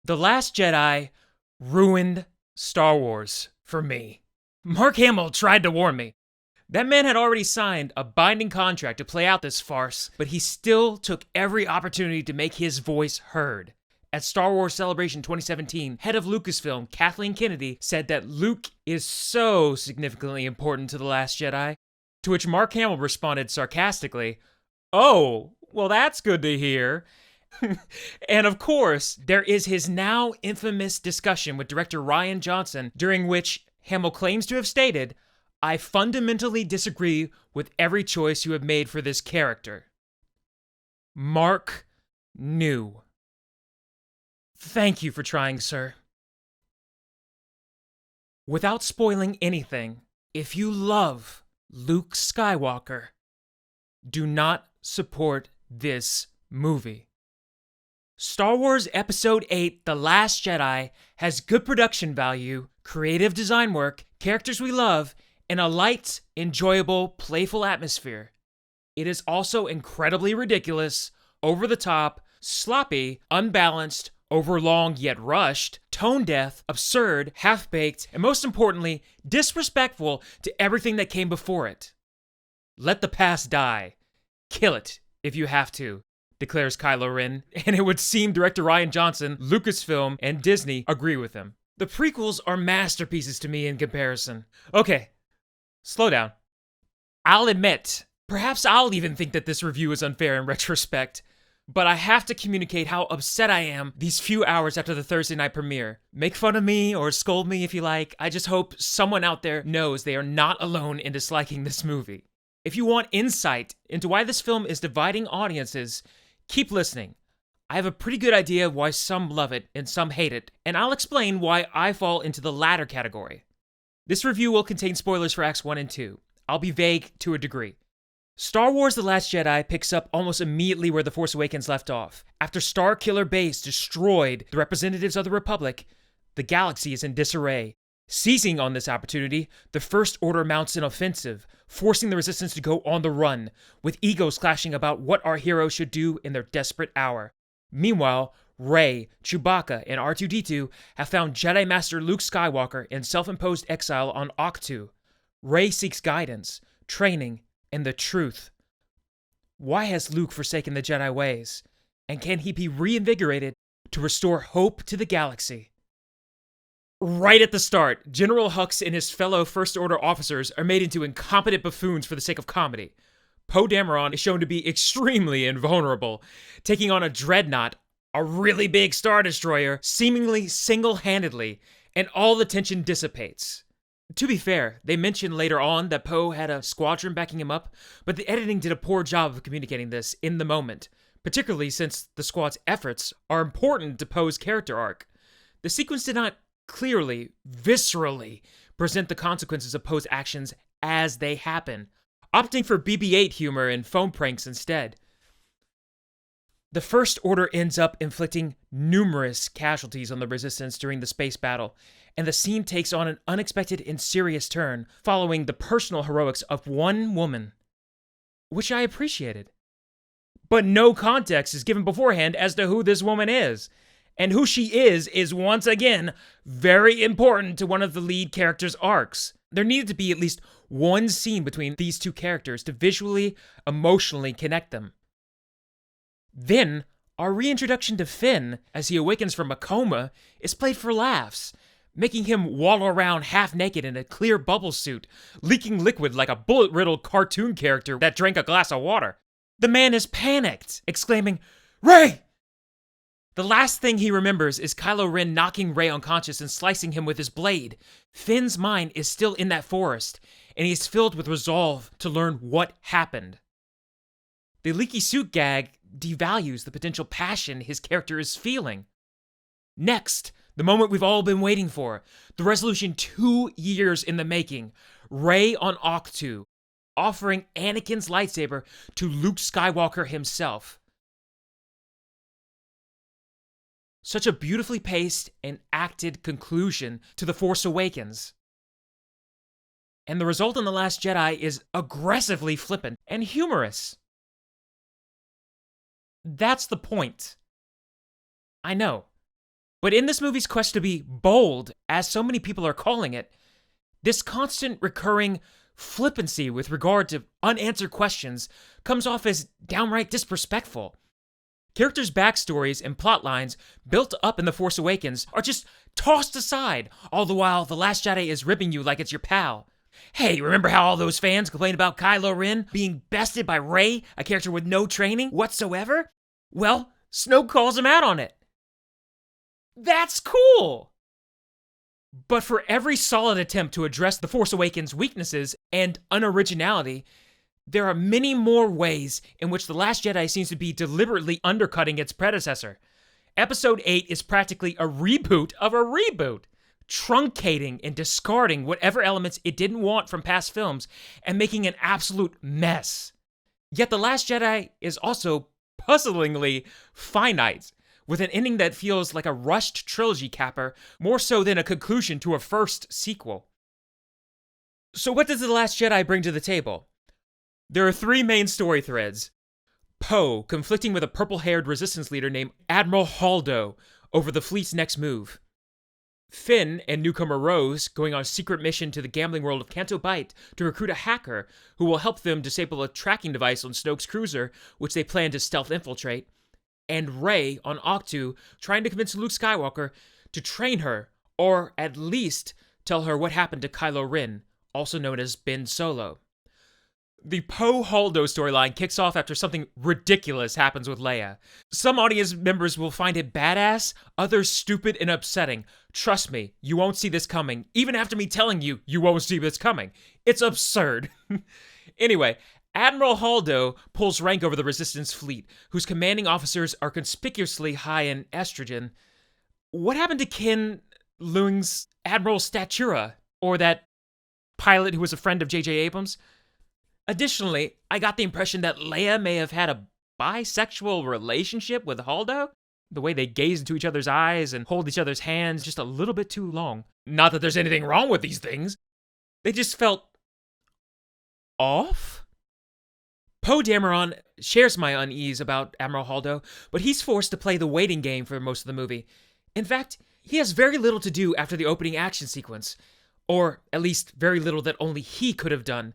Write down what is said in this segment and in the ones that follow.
The Last Jedi ruined Star Wars for me. Mark Hamill tried to warn me. That man had already signed a binding contract to play out this farce, but he still took every opportunity to make his voice heard. At Star Wars Celebration 2017, head of Lucasfilm, Kathleen Kennedy, said that Luke is so significantly important to The Last Jedi, to which Mark Hamill responded sarcastically, "Oh, well that's good to hear." And of course, there is his now infamous discussion with director Rian Johnson, during which Hamill claims to have stated, "I fundamentally disagree with every choice you have made for this character." Mark knew. Thank you for trying, sir. Without spoiling anything, if you love Luke Skywalker, do not support this movie. Star Wars Episode VIII, The Last Jedi, has good production value, creative design work, characters we love, and a light, enjoyable, playful atmosphere. It is also incredibly ridiculous, over the top, sloppy, unbalanced, overlong yet rushed, tone-deaf, absurd, half-baked, and most importantly, disrespectful to everything that came before it. Let the past die. Kill it if you have to, declares Kylo Ren, and it would seem director Rian Johnson, Lucasfilm, and Disney agree with him. The prequels are masterpieces to me in comparison. Okay, slow down. I'll admit, perhaps I'll even think that this review is unfair in retrospect, but I have to communicate how upset I am these few hours after the Thursday night premiere. Make fun of me or scold me if you like. I just hope someone out there knows they are not alone in disliking this movie. If you want insight into why this film is dividing audiences, keep listening. I have a pretty good idea of why some love it and some hate it, and I'll explain why I fall into the latter category. This review will contain spoilers for Acts 1 and 2. I'll be vague to a degree. Star Wars The Last Jedi picks up almost immediately where The Force Awakens left off. After Starkiller Base destroyed the representatives of the Republic, the galaxy is in disarray. Seizing on this opportunity, the First Order mounts an offensive, forcing the Resistance to go on the run, with egos clashing about what our heroes should do in their desperate hour. Meanwhile, Rey, Chewbacca, and R2-D2 have found Jedi Master Luke Skywalker in self-imposed exile on Ahch-To. Rey seeks guidance, training, and the truth. Why has Luke forsaken the Jedi ways? And can he be reinvigorated to restore hope to the galaxy? Right at the start, General Hux and his fellow First Order officers are made into incompetent buffoons for the sake of comedy. Poe Dameron is shown to be extremely invulnerable, taking on a dreadnought, a really big Star Destroyer, seemingly single-handedly, and all the tension dissipates. To be fair, they mention later on that Poe had a squadron backing him up, but the editing did a poor job of communicating this in the moment, particularly since the squad's efforts are important to Poe's character arc. The sequence did not clearly, viscerally present the consequences of Poe's actions as they happen, opting for BB-8 humor and phone pranks instead. The First Order ends up inflicting numerous casualties on the Resistance during the space battle, and the scene takes on an unexpected and serious turn following the personal heroics of one woman, which I appreciated. But no context is given beforehand as to who this woman is, and who she is once again very important to one of the lead characters' arcs. There needed to be at least one scene between these two characters to visually, emotionally connect them. Then, our reintroduction to Finn, as he awakens from a coma, is played for laughs, making him waddle around half-naked in a clear bubble suit, leaking liquid like a bullet-riddled cartoon character that drank a glass of water. The man is panicked, exclaiming, "Rey!" The last thing he remembers is Kylo Ren knocking Rey unconscious and slicing him with his blade. Finn's mind is still in that forest, and he is filled with resolve to learn what happened. The leaky suit gag devalues the potential passion his character is feeling. Next, the moment we've all been waiting for, the resolution 2 years in the making, Rey on Ahch-To, offering Anakin's lightsaber to Luke Skywalker himself. Such a beautifully paced and acted conclusion to The Force Awakens. And the result in The Last Jedi is aggressively flippant and humorous. That's the point. I know. But in this movie's quest to be bold, as so many people are calling it, this constant recurring flippancy with regard to unanswered questions comes off as downright disrespectful. Characters' backstories and plot lines built up in The Force Awakens are just tossed aside, all the while The Last Jedi is ribbing you like it's your pal. Hey, remember how all those fans complained about Kylo Ren being bested by Rey, a character with no training whatsoever? Well, Snoke calls him out on it. That's cool! But for every solid attempt to address The Force Awakens' weaknesses and unoriginality, there are many more ways in which The Last Jedi seems to be deliberately undercutting its predecessor. Episode 8 is practically a reboot of a reboot, truncating and discarding whatever elements it didn't want from past films and making an absolute mess. Yet The Last Jedi is also puzzlingly finite, with an ending that feels like a rushed trilogy capper, more so than a conclusion to a first sequel. So what does The Last Jedi bring to the table? There are 3 main story threads. Poe conflicting with a purple-haired resistance leader named Admiral Holdo over the fleet's next move. Finn and newcomer Rose going on a secret mission to the gambling world of Canto Bight to recruit a hacker who will help them disable a tracking device on Snoke's cruiser, which they plan to stealth infiltrate. And Rey on Octu trying to convince Luke Skywalker to train her, or at least tell her what happened to Kylo Ren, also known as Ben Solo. The Poe-Holdo storyline kicks off after something ridiculous happens with Leia. Some audience members will find it badass, others stupid and upsetting. Trust me, you won't see this coming, even after me telling you you won't see this coming. It's absurd. Anyway, Admiral Holdo pulls rank over the Resistance fleet, whose commanding officers are conspicuously high in estrogen. What happened to Ken Leung's Admiral Statura, or that pilot who was a friend of J.J. Abrams? Additionally, I got the impression that Leia may have had a bisexual relationship with Holdo. The way they gaze into each other's eyes and hold each other's hands just a little bit too long. Not that there's anything wrong with these things. They just felt off? Poe Dameron shares my unease about Admiral Holdo, but he's forced to play the waiting game for most of the movie. In fact, he has very little to do after the opening action sequence, or at least very little that only he could have done.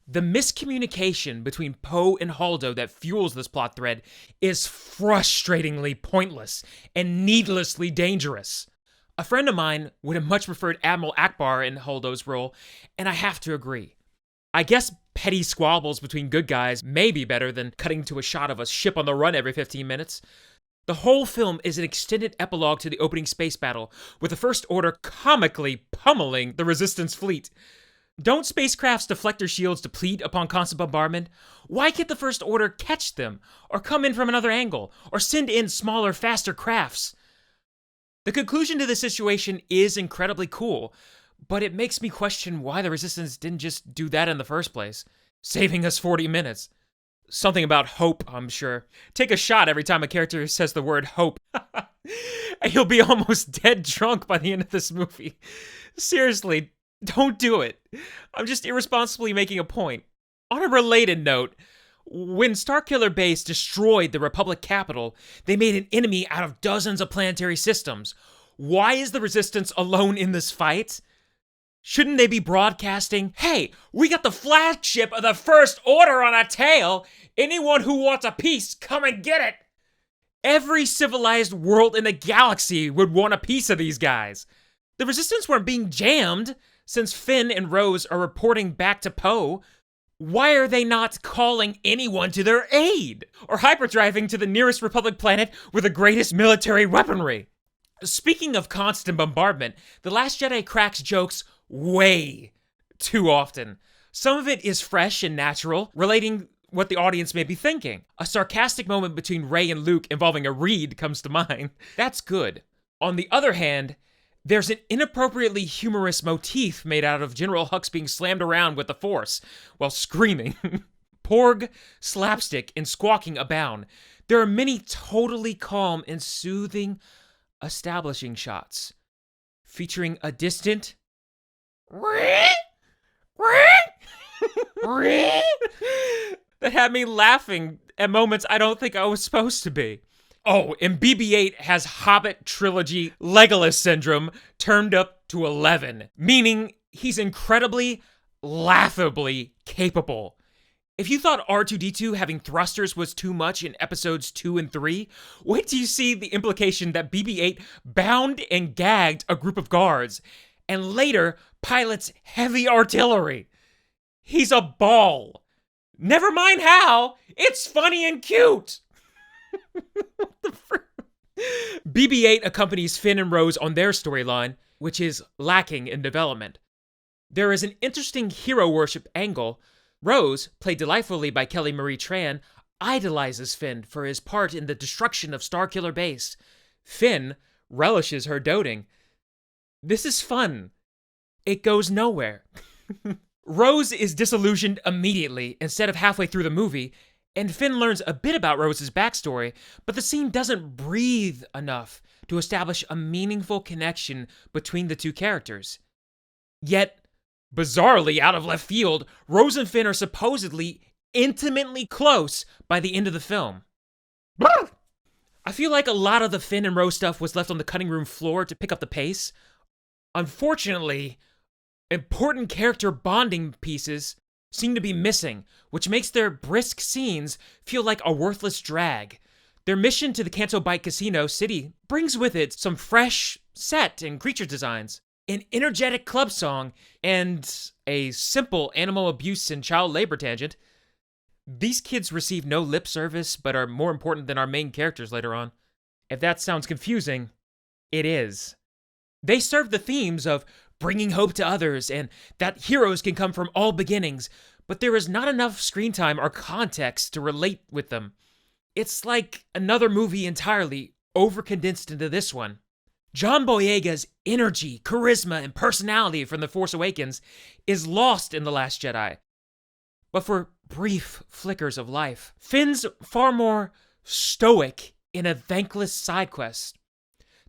The miscommunication between Poe and Holdo that fuels this plot thread is frustratingly pointless and needlessly dangerous. A friend of mine would have much preferred Admiral Akbar in Holdo's role, and I have to agree. I guess petty squabbles between good guys may be better than cutting to a shot of a ship on the run every 15 minutes. The whole film is an extended epilogue to the opening space battle, with the First Order comically pummeling the Resistance fleet. Don't spacecraft's deflector shields deplete upon constant bombardment? Why can't the First Order catch them, or come in from another angle, or send in smaller, faster crafts? The conclusion to this situation is incredibly cool, but it makes me question why the Resistance didn't just do that in the first place, saving us 40 minutes. Something about hope, I'm sure. Take a shot every time a character says the word hope. And you'll be almost dead drunk by the end of this movie. Seriously, don't do it. I'm just irresponsibly making a point. On a related note, when Starkiller Base destroyed the Republic capital, they made an enemy out of dozens of planetary systems. Why is the Resistance alone in this fight? Shouldn't they be broadcasting, "Hey, we got the flagship of the First Order on our tail. Anyone who wants a piece, come and get it." Every civilized world in the galaxy would want a piece of these guys. The Resistance weren't being jammed. Since Finn and Rose are reporting back to Poe, why are they not calling anyone to their aid? Or hyperdriving to the nearest Republic planet with the greatest military weaponry? Speaking of constant bombardment, The Last Jedi cracks jokes way too often. Some of it is fresh and natural, relating what the audience may be thinking. A sarcastic moment between Rey and Luke involving a reed comes to mind. That's good. On the other hand, there's an inappropriately humorous motif made out of General Hux being slammed around with the Force while screaming. Porg, slapstick, and squawking abound. There are many totally calm and soothing establishing shots, featuring a distant that had me laughing at moments I don't think I was supposed to be. Oh, and BB-8 has Hobbit Trilogy Legolas syndrome turned up to 11, meaning he's incredibly, laughably capable. If you thought R2-D2 having thrusters was too much in episodes 2 and 3, wait till you see the implication that BB-8 bound and gagged a group of guards, and later pilots heavy artillery. He's a ball. Never mind how, it's funny and cute. What the frick? BB-8 accompanies Finn and Rose on their storyline, which is lacking in development. There is an interesting hero worship angle. Rose, played delightfully by Kelly Marie Tran, idolizes Finn for his part in the destruction of Starkiller Base. Finn relishes her doting. This is fun. It goes nowhere. Rose is disillusioned immediately instead of halfway through the movie, and Finn learns a bit about Rose's backstory, but the scene doesn't breathe enough to establish a meaningful connection between the two characters. Yet, bizarrely out of left field, Rose and Finn are supposedly intimately close by the end of the film. I feel like a lot of the Finn and Rose stuff was left on the cutting room floor to pick up the pace. Unfortunately, important character bonding pieces seem to be missing, which makes their brisk scenes feel like a worthless drag. Their mission to the Canto Bight Casino City brings with it some fresh set and creature designs, an energetic club song, and a simple animal abuse and child labor tangent. These kids receive no lip service, but are more important than our main characters later on. If that sounds confusing, it is. They serve the themes of bringing hope to others and that heroes can come from all beginnings, but there is not enough screen time or context to relate with them. It's like another movie entirely, over-condensed into this one. John Boyega's energy, charisma, and personality from The Force Awakens is lost in The Last Jedi. But for brief flickers of life, Finn's far more stoic in a thankless side quest.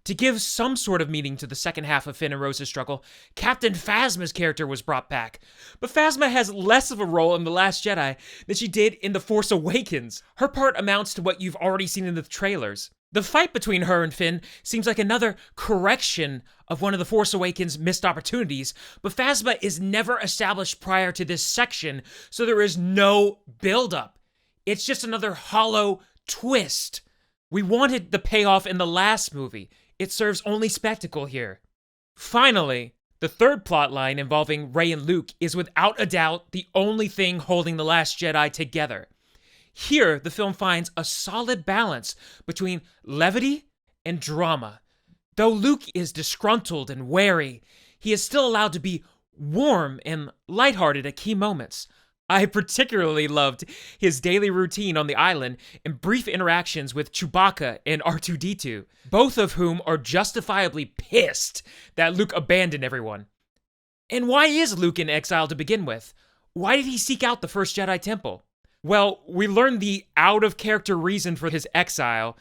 To give some sort of meaning to the second half of Finn and Rose's struggle, Captain Phasma's character was brought back. But Phasma has less of a role in The Last Jedi than she did in The Force Awakens. Her part amounts to what you've already seen in the trailers. The fight between her and Finn seems like another correction of one of The Force Awakens' missed opportunities, but Phasma is never established prior to this section, so there is no build-up. It's just another hollow twist. We wanted the payoff in the last movie. It serves only spectacle here. Finally, the third plotline involving Rey and Luke is without a doubt the only thing holding The Last Jedi together. Here, the film finds a solid balance between levity and drama. Though Luke is disgruntled and wary, he is still allowed to be warm and lighthearted at key moments. I particularly loved his daily routine on the island and brief interactions with Chewbacca and R2-D2, both of whom are justifiably pissed that Luke abandoned everyone. And why is Luke in exile to begin with? Why did he seek out the First Jedi Temple? Well, we learned the out-of-character reason for his exile,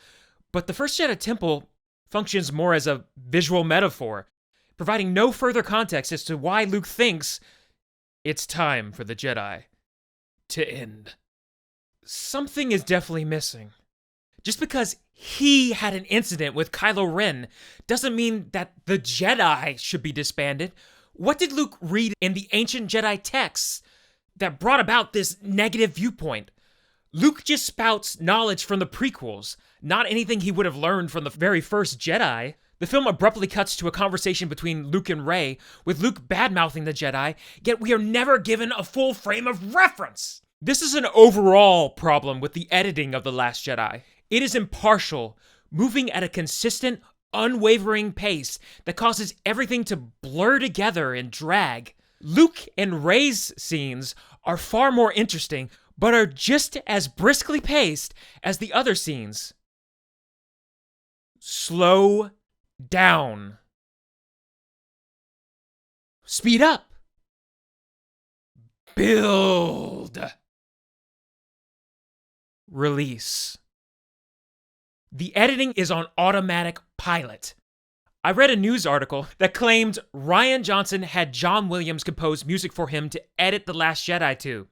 but the First Jedi Temple functions more as a visual metaphor, providing no further context as to why Luke thinks it's time for the Jedi to end. Something is definitely missing. Just because he had an incident with Kylo Ren doesn't mean that the Jedi should be disbanded. What did Luke read in the ancient Jedi texts that brought about this negative viewpoint? Luke just spouts knowledge from the prequels, not anything he would have learned from the very first Jedi. The film abruptly cuts to a conversation between Luke and Rey, with Luke bad-mouthing the Jedi, yet we are never given a full frame of reference. This is an overall problem with the editing of The Last Jedi. It is impartial, moving at a consistent, unwavering pace that causes everything to blur together and drag. Luke and Rey's scenes are far more interesting, but are just as briskly paced as the other scenes. Slow down. Speed up. Build. Release. The editing is on automatic pilot. I read a news article that claimed Rian Johnson had John Williams compose music for him to edit The Last Jedi to.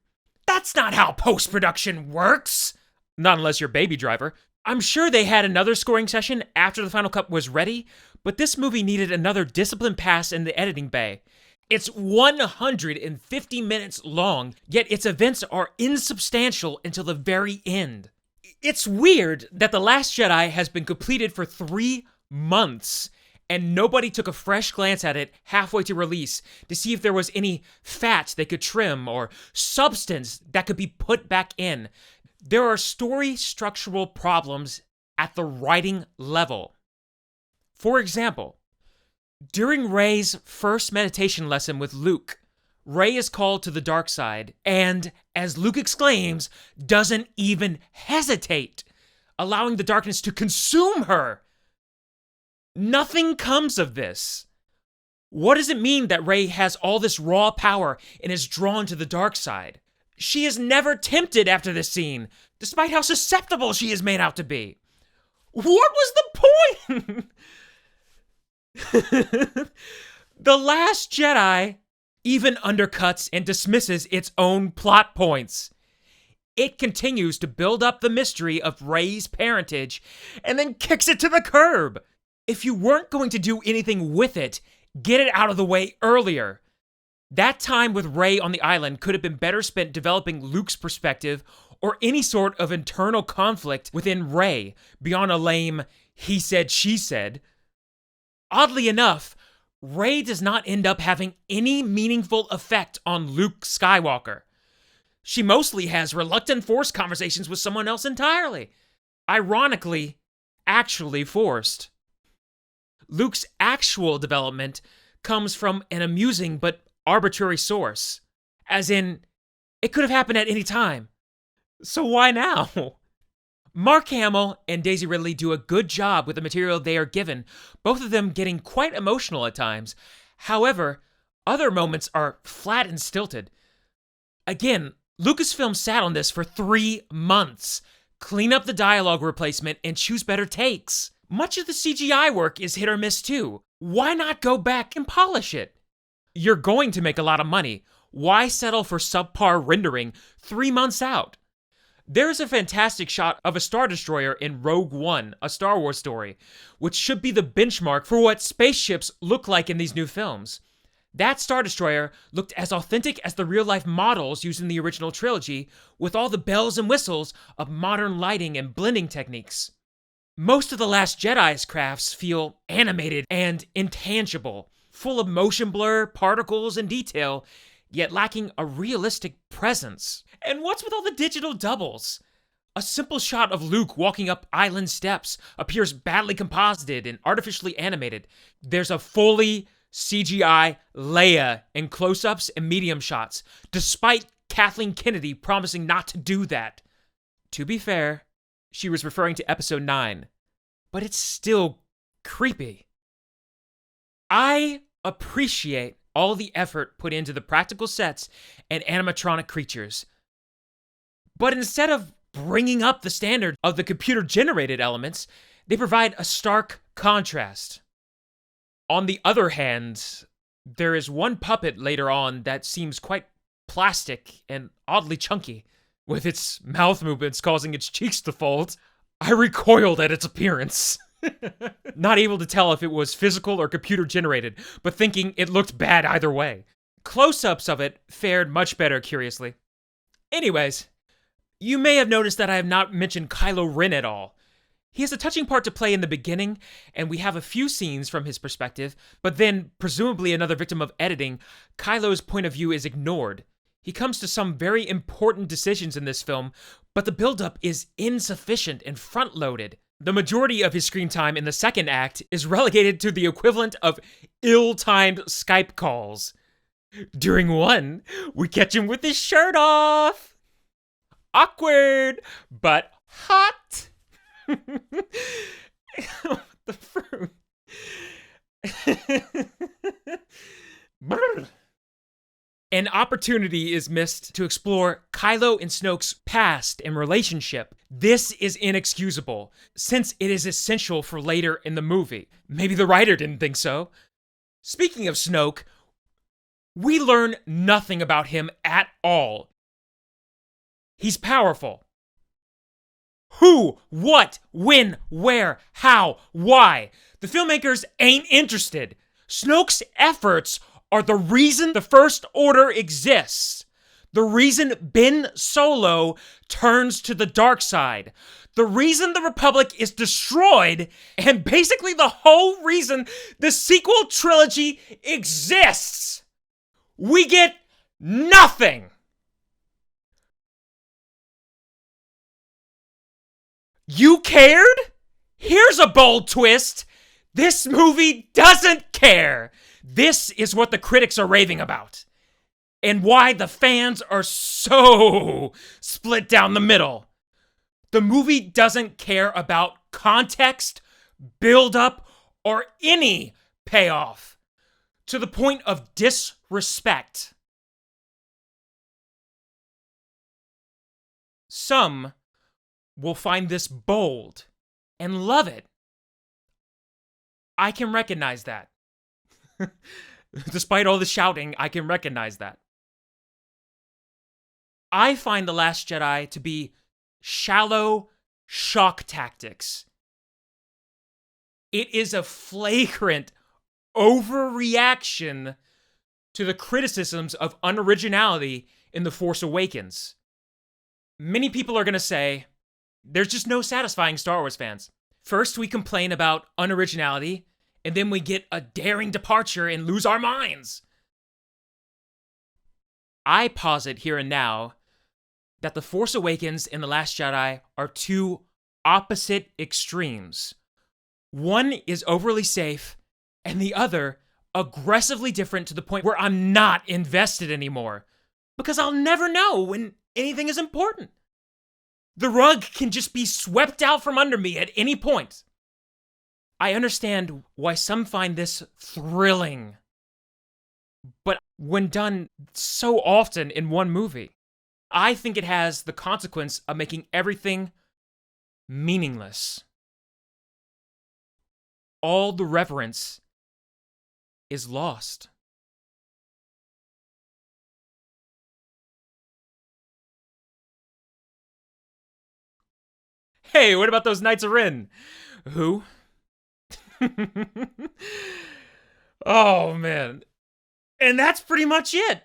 That's not how post-production works! Not unless you're Baby Driver. I'm sure they had another scoring session after the final cut was ready, but this movie needed another disciplined pass in the editing bay. It's 150 minutes long, yet its events are insubstantial until the very end. It's weird that The Last Jedi has been completed for 3 months, and nobody took a fresh glance at it halfway to release to see if there was any fat they could trim or substance that could be put back in. There are story structural problems at the writing level. For example, during Rey's first meditation lesson with Luke, Rey is called to the dark side and, as Luke exclaims, doesn't even hesitate, allowing the darkness to consume her. Nothing comes of this. What does it mean that Rey has all this raw power and is drawn to the dark side? She is never tempted after this scene, despite how susceptible she is made out to be. What was the point? The Last Jedi even undercuts and dismisses its own plot points. It continues to build up the mystery of Rey's parentage and then kicks it to the curb. If you weren't going to do anything with it, get it out of the way earlier. That time with Rey on the island could have been better spent developing Luke's perspective or any sort of internal conflict within Rey beyond a lame he said, she said. Oddly enough, Rey does not end up having any meaningful effect on Luke Skywalker. She mostly has reluctant forced conversations with someone else entirely. Ironically, actually forced. Luke's actual development comes from an amusing but arbitrary source. As in, it could have happened at any time. So why now? Mark Hamill and Daisy Ridley do a good job with the material they are given, both of them getting quite emotional at times. However, other moments are flat and stilted. Again, Lucasfilm sat on this for 3 months. Clean up the dialogue replacement and choose better takes. Much of the CGI work is hit or miss too. Why not go back and polish it? You're going to make a lot of money. Why settle for subpar rendering 3 months out? There's a fantastic shot of a Star Destroyer in Rogue One, a Star Wars story, which should be the benchmark for what spaceships look like in these new films. That Star Destroyer looked as authentic as the real-life models used in the original trilogy, with all the bells and whistles of modern lighting and blending techniques. Most of The Last Jedi's crafts feel animated and intangible, full of motion blur, particles, and detail, yet lacking a realistic presence. And what's with all the digital doubles? A simple shot of Luke walking up island steps appears badly composited and artificially animated. There's a fully CGI Leia in close-ups and medium shots, despite Kathleen Kennedy promising not to do that. To be fair, she was referring to Episode 9, but it's still creepy. I appreciate all the effort put into the practical sets and animatronic creatures, but instead of bringing up the standard of the computer-generated elements, they provide a stark contrast. On the other hand, there is one puppet later on that seems quite plastic and oddly chunky, with its mouth movements causing its cheeks to fold. I recoiled at its appearance. Not able to tell if it was physical or computer-generated, but thinking it looked bad either way. Close-ups of it fared much better, curiously. Anyways, you may have noticed that I have not mentioned Kylo Ren at all. He has a touching part to play in the beginning, and we have a few scenes from his perspective, but then, presumably another victim of editing, Kylo's point of view is ignored. He comes to some very important decisions in this film, but the buildup is insufficient and front-loaded. The majority of his screen time in the second act is relegated to the equivalent of ill-timed Skype calls. During one, we catch him with his shirt off. Awkward, but hot. The fruit. An opportunity is missed to explore Kylo and Snoke's past and relationship. This is inexcusable, since it is essential for later in the movie. Maybe the writer didn't think so. Speaking of Snoke, we learn nothing about him at all. He's powerful. Who, what, when, where, how, why. The filmmakers ain't interested. Snoke's efforts are the reason the First Order exists. The reason Ben Solo turns to the dark side. The reason the Republic is destroyed, and basically the whole reason the sequel trilogy exists. We get nothing. You cared? Here's a bold twist. This movie doesn't care. This is what the critics are raving about. And why the fans are so split down the middle. The movie doesn't care about context, build-up, or any payoff. To the point of disrespect. Some will find this bold and love it. I can recognize that. Despite all the shouting, I can recognize that. I find The Last Jedi to be shallow shock tactics. It is a flagrant overreaction to the criticisms of unoriginality in The Force Awakens. Many people are going to say, there's just no satisfying Star Wars fans. First, we complain about unoriginality, and then we get a daring departure and lose our minds. I posit here and now that The Force Awakens and The Last Jedi are two opposite extremes. One is overly safe, and the other aggressively different to the point where I'm not invested anymore. Because I'll never know when anything is important. The rug can just be swept out from under me at any point. I understand why some find this thrilling. But when done so often in one movie, I think it has the consequence of making everything meaningless. All the reverence is lost. Hey, what about those Knights of Ren? Who? Oh, man. And that's pretty much it.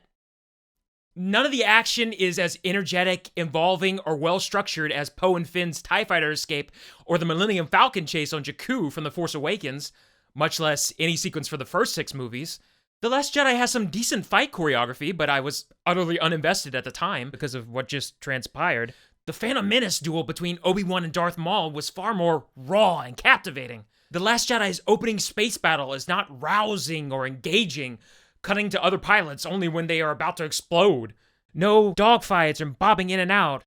None of the action is as energetic, involving, or well-structured as Poe and Finn's TIE Fighter escape or the Millennium Falcon chase on Jakku from The Force Awakens, much less any sequence for the first 6 movies. The Last Jedi has some decent fight choreography, but I was utterly uninvested at the time because of what just transpired. The Phantom Menace duel between Obi-Wan and Darth Maul was far more raw and captivating. The Last Jedi's opening space battle is not rousing or engaging, cutting to other pilots only when they are about to explode. No dogfights and bobbing in and out.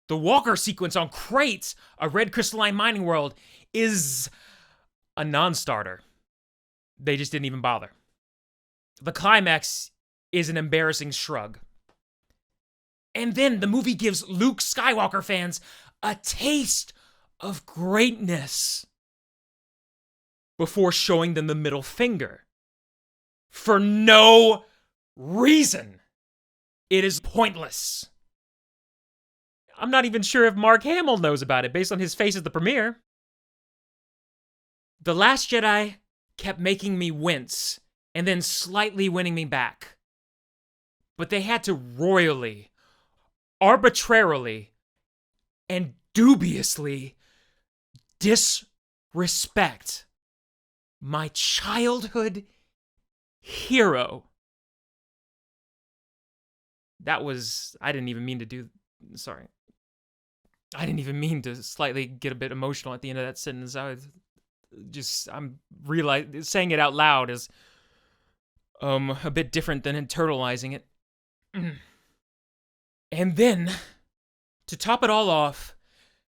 The Walker sequence on Crates, a red crystalline mining world, is a non-starter. They just didn't even bother. The climax is an embarrassing shrug. And then the movie gives Luke Skywalker fans a taste of greatness before showing them the middle finger. For no reason. It is pointless. I'm not even sure if Mark Hamill knows about it based on his face at the premiere. The Last Jedi kept making me wince and then slightly winning me back. But they had to royally, arbitrarily, and dubiously disrespect my childhood hero. I didn't even mean to slightly get a bit emotional at the end of that sentence. I'm saying it out loud is a bit different than internalizing it. And then, to top it all off,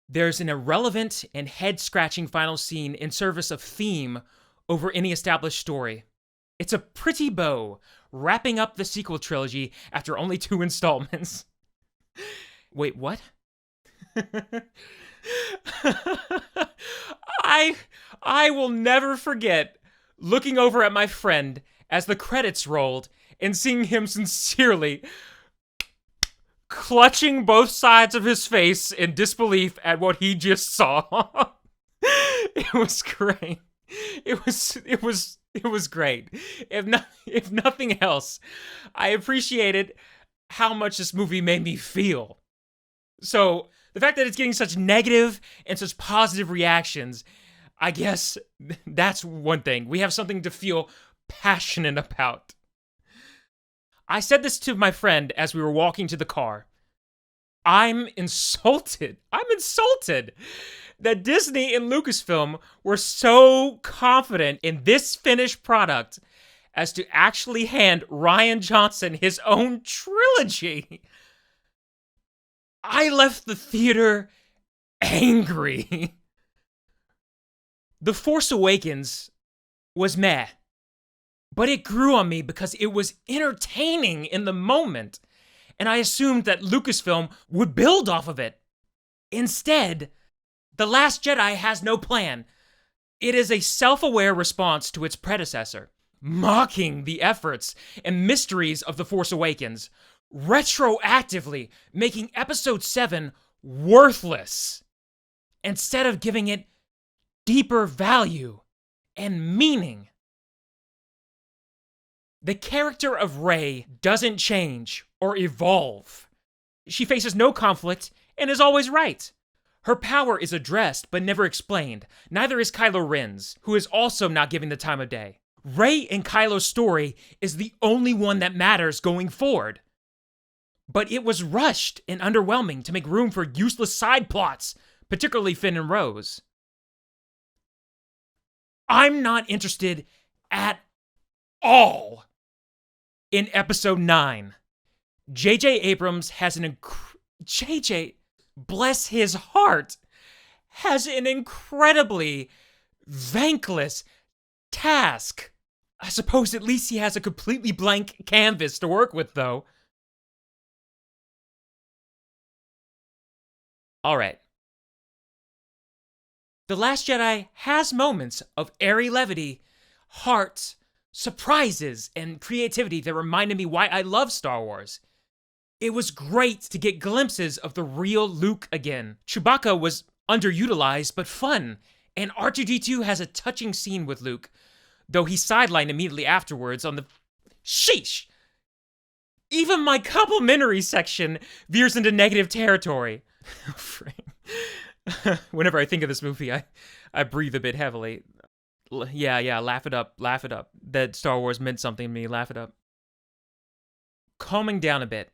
there's an irrelevant and head-scratching final scene in service of theme over any established story. It's a pretty bow, wrapping up the sequel trilogy after only 2 installments. Wait, what? I will never forget looking over at my friend as the credits rolled and seeing him sincerely clutching both sides of his face in disbelief at what he just saw. It was great. It was great. If nothing else, I appreciated how much this movie made me feel. So, the fact that it's getting such negative and such positive reactions, I guess that's one thing. We have something to feel passionate about. I said this to my friend as we were walking to the car. I'm insulted that Disney and Lucasfilm were so confident in this finished product as to actually hand Rian Johnson his own trilogy. I left the theater angry. The Force Awakens was meh, but it grew on me because it was entertaining in the moment, and I assumed that Lucasfilm would build off of it. Instead, The Last Jedi has no plan. It is a self-aware response to its predecessor, mocking the efforts and mysteries of The Force Awakens, retroactively making Episode VII worthless, instead of giving it deeper value and meaning. The character of Rey doesn't change or evolve. She faces no conflict and is always right. Her power is addressed but never explained. Neither is Kylo Ren's, who is also not given the time of day. Rey and Kylo's story is the only one that matters going forward. But it was rushed and underwhelming to make room for useless side plots, particularly Finn and Rose. I'm not interested at all in Episode 9. J.J. Abrams has J.J., bless his heart, has an incredibly thankless task. I suppose at least he has a completely blank canvas to work with, though. Alright. The Last Jedi has moments of airy levity, heart, surprises, and creativity that reminded me why I love Star Wars. It was great to get glimpses of the real Luke again. Chewbacca was underutilized but fun, and R2-D2 has a touching scene with Luke, though he's sidelined immediately afterwards on the... Sheesh! Even my complimentary section veers into negative territory. Whenever I think of this movie, I breathe a bit heavily. Yeah, laugh it up. That Star Wars meant something to me, laugh it up. Calming down a bit,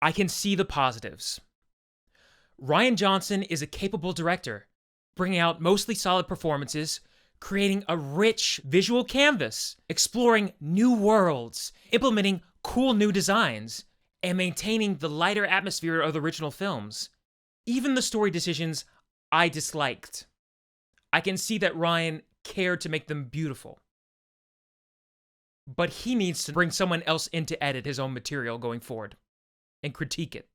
I can see the positives. Rian Johnson is a capable director, bringing out mostly solid performances, creating a rich visual canvas, exploring new worlds, implementing cool new designs, and maintaining the lighter atmosphere of the original films. Even the story decisions I disliked. I can see that Rian cared to make them beautiful. But he needs to bring someone else in to edit his own material going forward and critique it.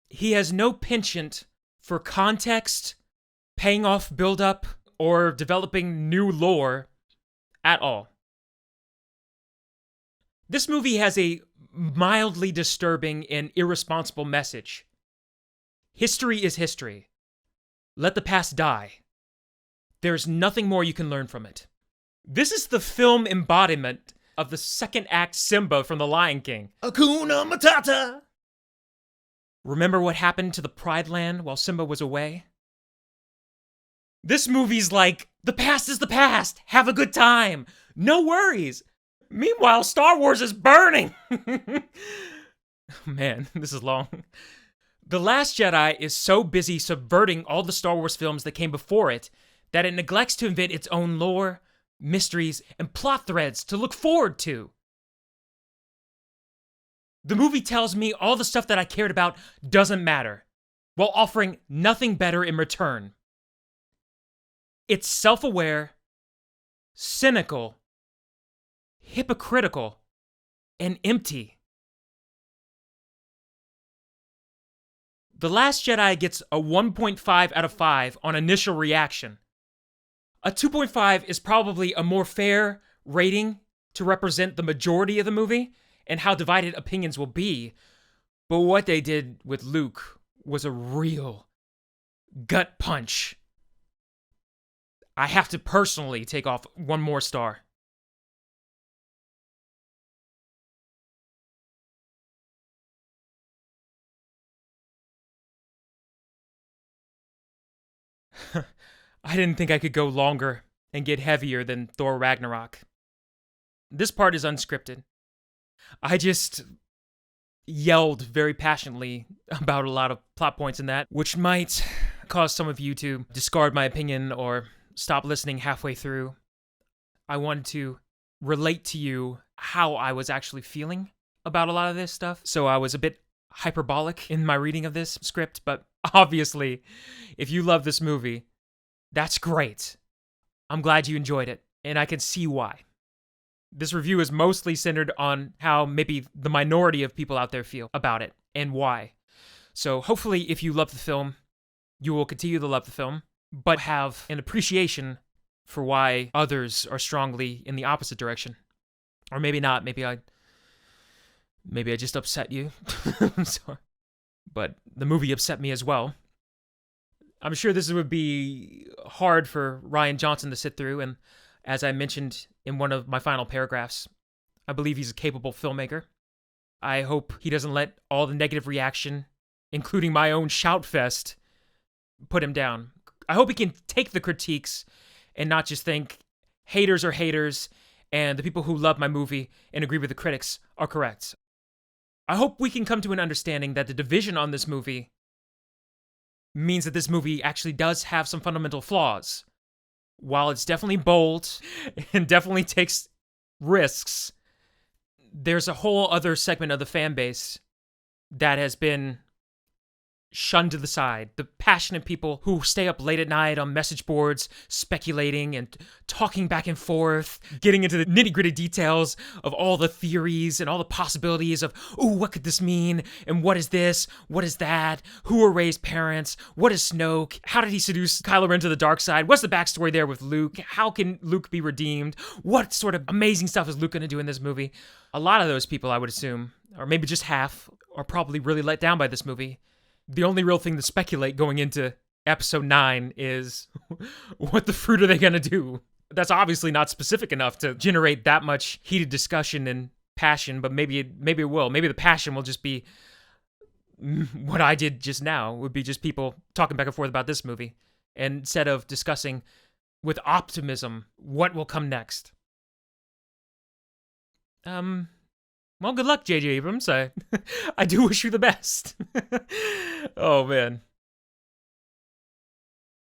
He has no penchant for context, paying off build-up, or developing new lore at all. This movie has a mildly disturbing and irresponsible message. History is history. Let the past die. There's nothing more you can learn from it. This is the film embodiment of the second act Simba from The Lion King. Hakuna Matata! Remember what happened to the Pride Land while Simba was away? This movie's like, the past is the past, have a good time, no worries. Meanwhile, Star Wars is burning! Man, this is long. The Last Jedi is so busy subverting all the Star Wars films that came before it that it neglects to invent its own lore, mysteries, and plot threads to look forward to. The movie tells me all the stuff that I cared about doesn't matter, while offering nothing better in return. It's self-aware, cynical, hypocritical, and empty. The Last Jedi gets a 1.5 out of 5 on initial reaction. A 2.5 is probably a more fair rating to represent the majority of the movie and how divided opinions will be, But what they did with Luke was a real gut punch. I have to personally take off one more star. I didn't think I could go longer and get heavier than Thor Ragnarok. This part is unscripted. I just yelled very passionately about a lot of plot points in that, which might cause some of you to discard my opinion or stop listening halfway through. I wanted to relate to you how I was actually feeling about a lot of this stuff, so I was a bit hyperbolic in my reading of this script, but obviously, if you love this movie, that's great. I'm glad you enjoyed it, and I can see why. This review is mostly centered on how maybe the minority of people out there feel about it and why. So hopefully, if you love the film, you will continue to love the film, but have an appreciation for why others are strongly in the opposite direction. Or maybe not. Maybe I just upset you. I'm sorry. But the movie upset me as well. I'm sure this would be hard for Rian Johnson to sit through, and as I mentioned in one of my final paragraphs, I believe he's a capable filmmaker. I hope he doesn't let all the negative reaction, including my own shoutfest, put him down. I hope he can take the critiques and not just think haters are haters and the people who love my movie and agree with the critics are correct. I hope we can come to an understanding that the division on this movie means that this movie actually does have some fundamental flaws. While it's definitely bold and definitely takes risks, there's a whole other segment of the fan base that has been shunned to the side. The passionate people who stay up late at night on message boards, speculating and talking back and forth, getting into the nitty-gritty details of all the theories and all the possibilities of, ooh, what could this mean? And what is this? What is that? Who are Rey's parents? What is Snoke? How did he seduce Kylo Ren to the dark side? What's the backstory there with Luke? How can Luke be redeemed? What sort of amazing stuff is Luke going to do in this movie? A lot of those people, I would assume, or maybe just half, are probably really let down by this movie. The only real thing to speculate going into episode 9 is what the fruit are they going to do? That's obviously not specific enough to generate that much heated discussion and passion, but maybe it will. Maybe the passion will just be what I did just now, would be just people talking back and forth about this movie, instead of discussing with optimism what will come next. Well, good luck, J.J. Abrams. I do wish you the best. Oh, man.